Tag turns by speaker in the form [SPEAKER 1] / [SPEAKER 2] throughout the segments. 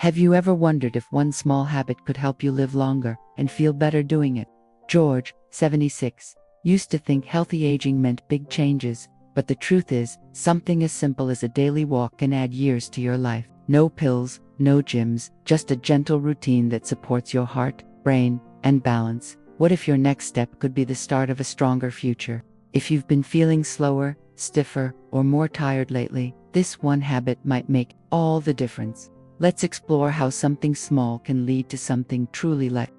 [SPEAKER 1] Have you ever wondered if one small habit could help you live longer and feel better doing it? George, 76, used to think healthy aging meant big changes, but the truth is, something as simple as a daily walk can add years to your life. No pills, no gyms, just a gentle routine that supports your heart, brain, and balance. What if your next step could be the start of a stronger future? If you've been feeling slower, stiffer, or more tired lately, this one habit might make all the difference. Let's explore how something small can lead to something truly life.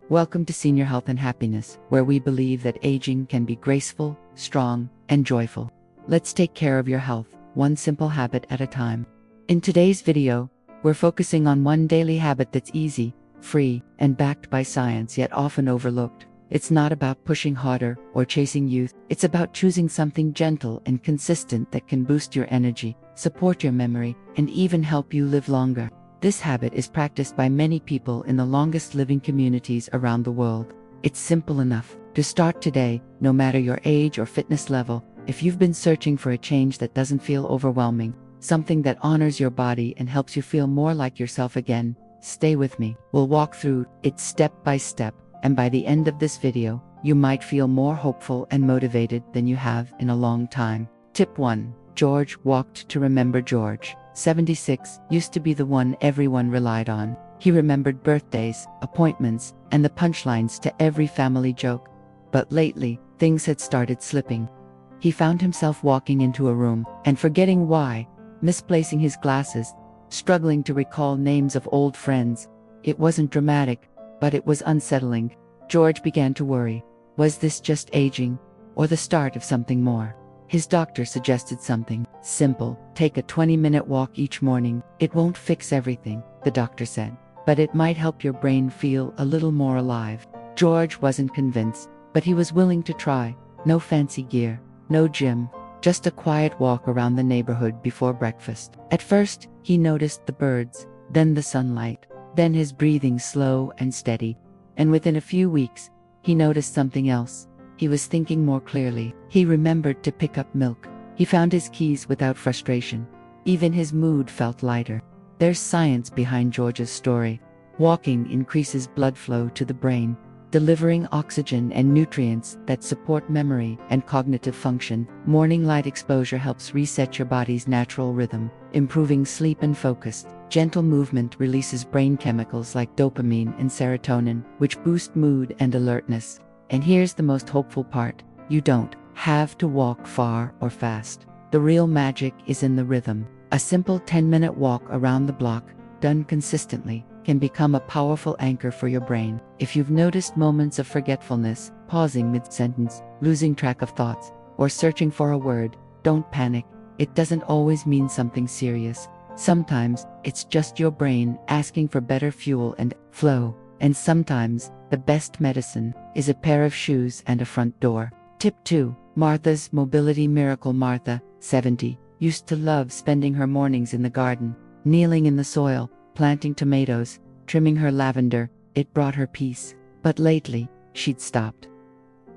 [SPEAKER 1] Welcome to Senior Health and Happiness, where we believe that aging can be graceful, strong, and joyful. Let's take care of your health, one simple habit at a time. In today's video, we're focusing on one daily habit that's easy, free, and backed by science, yet often overlooked. It's not about pushing harder or chasing youth. It's about choosing something gentle and consistent that can boost your energy, support your memory, and even help you live longer. This habit is practiced by many people in the longest living communities around the world. It's simple enough to start today, no matter your age or fitness level. If you've been searching for a change that doesn't feel overwhelming, something that honors your body and helps you feel more like yourself again, stay with me. We'll walk through it step by step, and by the end of this video, you might feel more hopeful and motivated than you have in a long time. Tip 1. George walked to remember. George, 76, used to be the one everyone relied on. He remembered birthdays, appointments, and the punchlines to every family joke. But lately, things had started slipping. He found himself walking into a room and forgetting why, misplacing his glasses, struggling to recall names of old friends. It wasn't dramatic, but it was unsettling. George began to worry. Was this just aging, or the start of something more? His doctor suggested something simple. Take a 20-minute walk each morning. It won't fix everything, the doctor said, but it might help your brain feel a little more alive. George wasn't convinced, but he was willing to try. No fancy gear, no gym, just a quiet walk around the neighborhood before breakfast. At first, he noticed the birds, then the sunlight, then his breathing slow and steady. And within a few weeks, he noticed something else. He was thinking more clearly. He remembered to pick up milk. He found his keys without frustration. Even his mood felt lighter. There's science behind George's story. Walking increases blood flow to the brain, delivering oxygen and nutrients that support memory and cognitive function. Morning light exposure helps reset your body's natural rhythm, improving sleep and focus. Gentle movement releases brain chemicals like dopamine and serotonin, which boost mood and alertness. And here's the most hopeful part. You don't have to walk far or fast. The real magic is in the rhythm. A simple 10-minute walk around the block, done consistently, can become a powerful anchor for your brain. If you've noticed moments of forgetfulness, pausing mid-sentence, losing track of thoughts, or searching for a word, don't panic. It doesn't always mean something serious. Sometimes, it's just your brain asking for better fuel and flow. And sometimes, the best medicine is a pair of shoes and a front door. Tip 2. Martha's mobility miracle. Martha, 70, used to love spending her mornings in the garden, kneeling in the soil, planting tomatoes, trimming her lavender. It brought her peace. But lately, she'd stopped.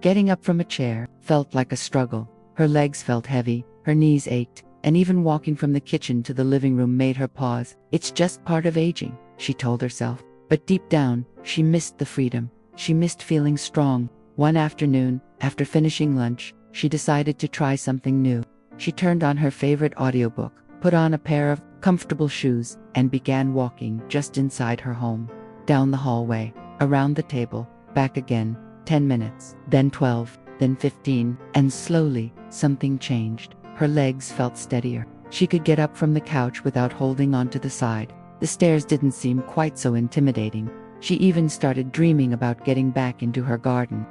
[SPEAKER 1] Getting up from a chair felt like a struggle. Her legs felt heavy, her knees ached, and even walking from the kitchen to the living room made her pause. It's just part of aging, she told herself. But deep down, she missed the freedom. She missed feeling strong. One afternoon, after finishing lunch, she decided to try something new. She turned on her favorite audiobook, put on a pair of comfortable shoes, and began walking just inside her home. Down the hallway, around the table, back again. 10 minutes, then 12, then 15, and slowly, something changed. Her legs felt steadier. She could get up from the couch without holding onto the side. The stairs didn't seem quite so intimidating. She even started dreaming about getting back into her garden.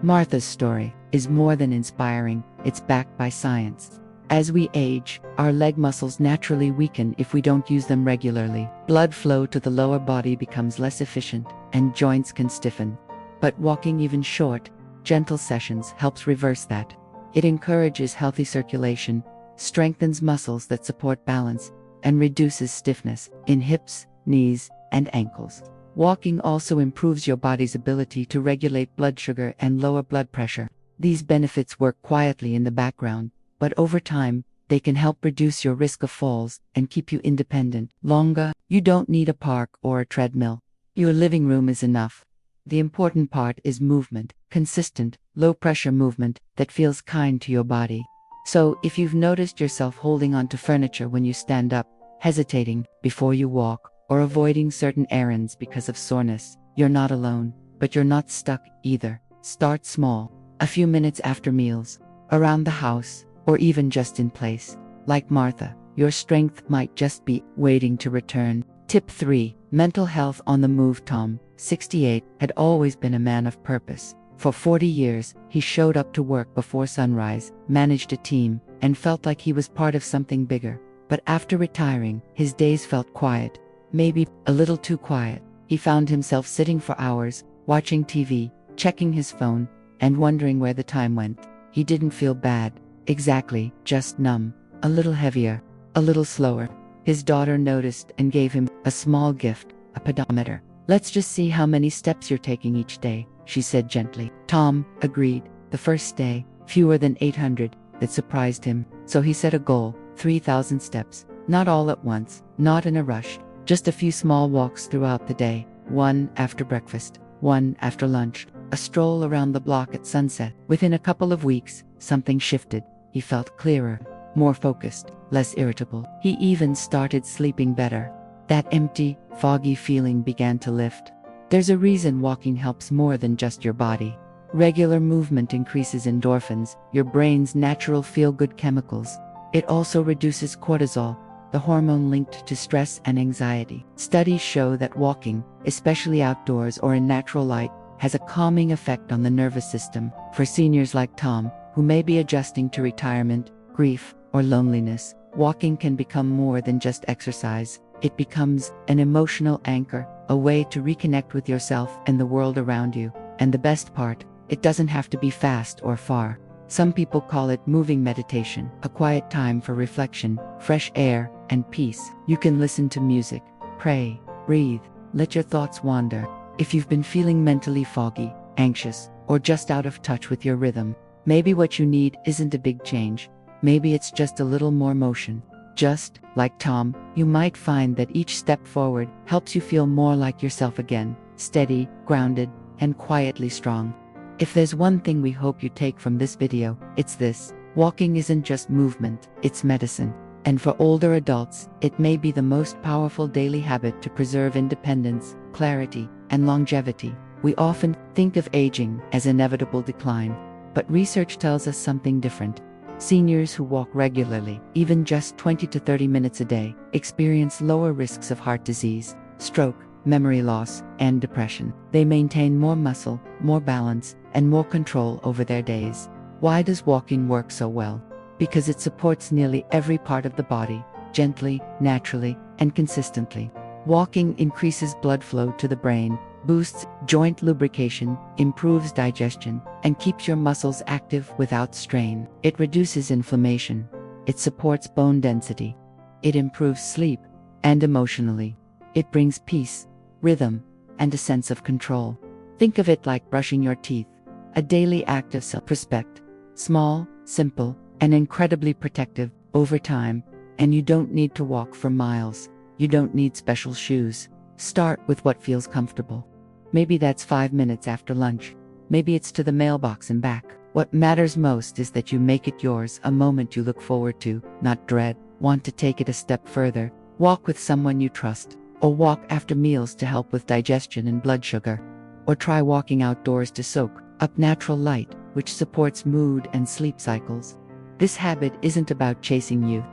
[SPEAKER 1] Martha's story is more than inspiring, it's backed by science. As we age, our leg muscles naturally weaken if we don't use them regularly. Blood flow to the lower body becomes less efficient, and joints can stiffen. But walking even short, gentle sessions helps reverse that. It encourages healthy circulation, strengthens muscles that support balance, and reduces stiffness in hips, knees, and ankles. Walking also improves your body's ability to regulate blood sugar and lower blood pressure. These benefits work quietly in the background, but over time, They can help reduce your risk of falls and keep you independent longer. You don't need a park or a treadmill. Your living room is enough. The important part is movement, consistent, low-pressure movement that feels kind to your body. So, if you've noticed yourself holding onto furniture when you stand up, hesitating before you walk, or avoiding certain errands because of soreness, you're not alone, but you're not stuck either. Start small, a few minutes after meals, around the house, or even just in place. Like Martha, your strength might just be waiting to return. Tip 3. Mental health on the move. Tom, 68, had always been a man of purpose. For 40 years, he showed up to work before sunrise, managed a team, and felt like he was part of something bigger. But after retiring, his days felt quiet, maybe a little too quiet. He found himself sitting for hours, watching TV, checking his phone, and wondering where the time went. He didn't feel bad, exactly, just numb, a little heavier, a little slower. His daughter noticed and gave him a small gift, a pedometer. "Let's just see how many steps you're taking each day," she said gently. Tom agreed. The first day, fewer than 800, that surprised him. So he set a goal, 3,000 steps, not all at once, not in a rush, just a few small walks throughout the day, one after breakfast, one after lunch, a stroll around the block at sunset. Within a couple of weeks, something shifted. He felt clearer, more focused, less irritable. He even started sleeping better. That empty, foggy feeling began to lift. There's a reason walking helps more than just your body. Regular movement increases endorphins, your brain's natural feel-good chemicals. It also reduces cortisol, the hormone linked to stress and anxiety. Studies show that walking, especially outdoors or in natural light, has a calming effect on the nervous system. For seniors like Tom, who may be adjusting to retirement, grief, or loneliness, walking can become more than just exercise. It becomes an emotional anchor, a way to reconnect with yourself and the world around you. And the best part, it doesn't have to be fast or far. Some people call it moving meditation, a quiet time for reflection, fresh air, and peace. You can listen to music, pray, breathe, let your thoughts wander. If you've been feeling mentally foggy, anxious, or just out of touch with your rhythm, maybe what you need isn't a big change. Maybe it's just a little more motion. Just like Tom, you might find that each step forward helps you feel more like yourself again, steady, grounded, and quietly strong. If there's one thing we hope you take from this video, it's this: walking isn't just movement, it's medicine. And for older adults, it may be the most powerful daily habit to preserve independence, clarity, and longevity. We often think of aging as inevitable decline, but research tells us something different. Seniors who walk regularly, even just 20 to 30 minutes a day, experience lower risks of heart disease, stroke, memory loss, and depression. They maintain more muscle, more balance, and more control over their days. Why does walking work so well? Because it supports nearly every part of the body, gently, naturally, and consistently. Walking increases blood flow to the brain, boosts joint lubrication, improves digestion, and keeps your muscles active without strain. It reduces inflammation. It supports bone density. It improves sleep, and emotionally, it brings peace, rhythm, and a sense of control. Think of it like brushing your teeth, a daily act of self-respect. Small, simple, and incredibly protective over time. And you don't need to walk for miles. You don't need special shoes. Start with what feels comfortable. Maybe that's 5 minutes after lunch. Maybe it's to the mailbox and back. What matters most is that you make it yours, a moment you look forward to, not dread. Want to take it a step further? Walk with someone you trust, or walk after meals to help with digestion and blood sugar. Or try walking outdoors to soak up natural light, which supports mood and sleep cycles. This habit isn't about chasing youth.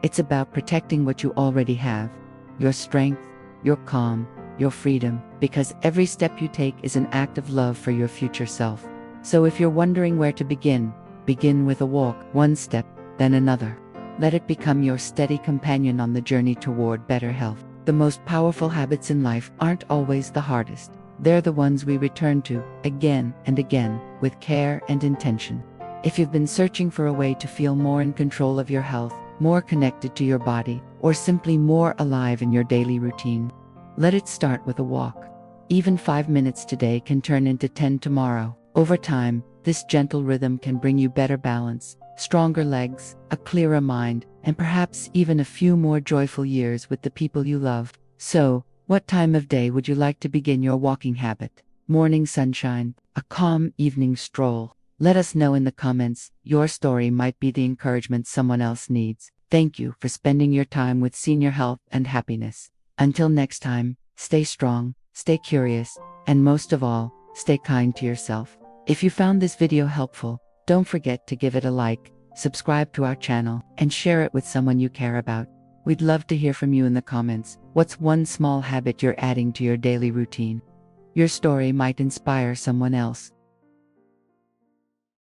[SPEAKER 1] It's about protecting what you already have: your strength, your calm, your freedom, because every step you take is an act of love for your future self. So if you're wondering where to begin with a walk, one step, then another. Let it become your steady companion on the journey toward better health. The most powerful habits in life aren't always the hardest. They're the ones we return to, again and again, with care and intention. If you've been searching for a way to feel more in control of your health, more connected to your body, or simply more alive in your daily routine, let it start with a walk. Even 5 minutes today can turn into 10 tomorrow. Over time, this gentle rhythm can bring you better balance, stronger legs, a clearer mind, and perhaps even a few more joyful years with the people you love. So, what time of day would you like to begin your walking habit? Morning sunshine, a calm evening stroll? Let us know in the comments. Your story might be the encouragement someone else needs. Thank you for spending your time with Senior Health and Happiness. Until next time, stay strong, stay curious, and most of all, stay kind to yourself. If you found this video helpful, don't forget to give it a like, subscribe to our channel, and share it with someone you care about. We'd love to hear from you in the comments. What's one small habit you're adding to your daily routine? Your story might inspire someone else.